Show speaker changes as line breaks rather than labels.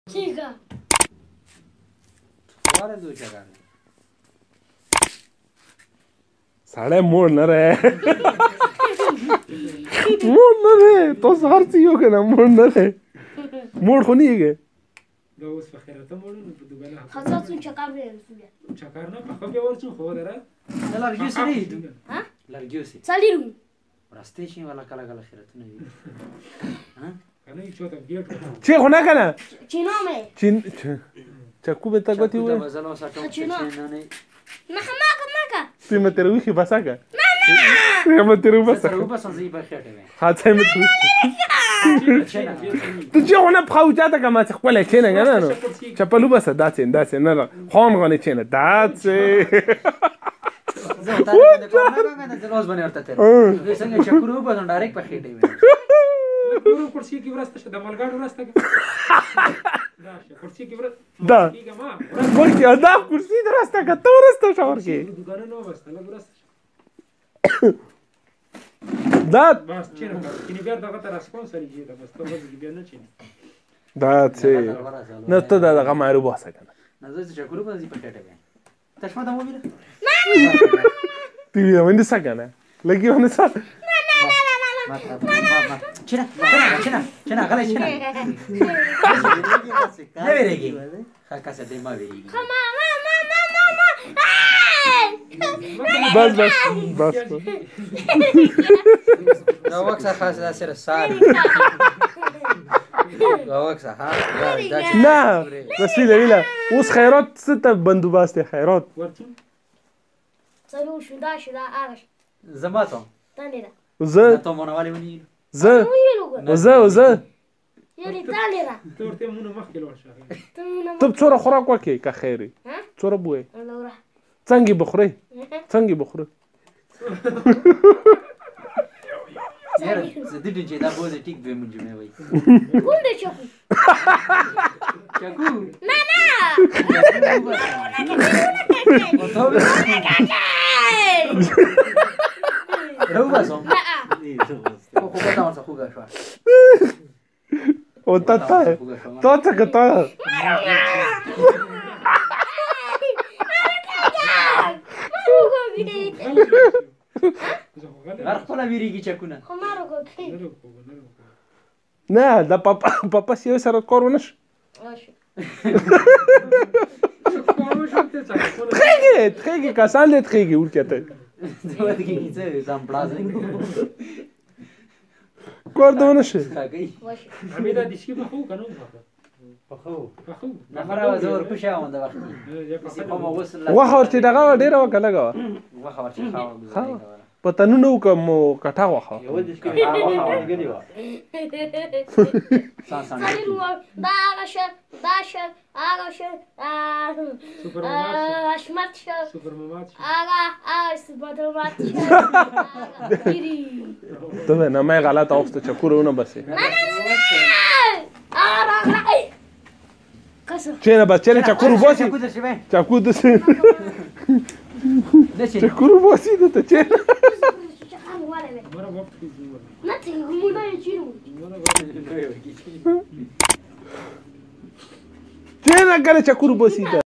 Chica.
Oare du ce care?
साले मोड़ न रहे मोड़ न रहे तो हर चीज हो के ना मोड़ न रहे मोड़ को नहीं है
دا اوس په خیرته موړو په دوګنه
خاصه څو چکر دی
چکر نه په خپل ورڅو خو دره
Largiu se ne idu.
Ha?
Largiu se.
Salirum.
Raste și wala kala kala khiratu ne. Ha?
کنه یو چوته ګیټ
چه خو نه کنه
Cinome.
چین چکو به تا گوتی
Da
و
bazalo sa tom
Cina.
ne.
Maka.
تی مته روخي بساګه ماما مته رو بس
Să rupa să zi pe khete me.
خاطر مته ته چې ونه بخوجاته کما چې خپل چینه نه نو چپلو بس داتین نه خون غنی چینه داتې
زه ته نه کوم نه نه زلوز باندې ورته ته. وې څنګه چکرو په ډایرکټ په خېټه وې.
ګورو کرسي کې ورسته شه د ملګاډو ورسته دا شه کرسي کې ورسته
دا
کیګه ما
ورکی ادا کرسی درسته که تو ورسته شاور کې
دوګانه نو ورسته لا ورسته
دا
بس چینه کینی بیا دغه تر اسپانسر یې دا بس ته وځي بیا نه چینه
داتې نه ته دا دغه مایرو باسه کنه
نه زه چکرو په zi pe khete me. تشما د مو ویل.
تی وی باندې سکنه لګي باندې سا
Cina, غلی cina. نه ویریږي. خاکا سه دې ما ویریږي.
بس
دا وخت خاص دا سره ساري. دا وخت ها دا
نه بس ویله اوس خیرات ست بندوباسته خیرات
ورچو
Salu شدا آرش.
زما ته.
Tanira.
زه
ته مونږ ونی.
زه
Yuri tanira.
ته ورته مونږ مخکې لور شه
ته څوره خوراک وکې که خیری
ها؟
څوره بوې
Laura.
څنګه بخوري څنګه بخوري
یاره زه دې چې دا بوزه ټیک به مونږ مې وای.
Unde chocu?
چکو.
Na.
O to به. رو باسم. خو بتا ورته خوګه شو.
او تا که تا
غر خپل ویریږي چکونه.
نه دا پاپا سیو سره کار ونش تخیگی کسان ده تخیگی اول کته
زه دې څه زم پلازه.
کار ده ونشه
کاګي.
حمیدا دیشکی بخو کنو بخو
نفر زور پښه اونده وخت. په مو وصل.
واخه ورته دغه ډیره وکړه لګا
واخه ورته خاو.
پته نو کوم کټا واخه
یو دې کې واخه ورګدي وا. سان
Salirum. Dașă. Așmarță.
سوپرمارکت
Supermarket.
ته نه مې غلط اوسته چکورونه بسې چیرې بس چیرې چکورو باسي
چکو درشي به.
چکو د
دشي.
چکورو باسي ته چیرې
مره وخت کې زیور
Nothing. Who knows you?
چیرې کنه چکورو باسي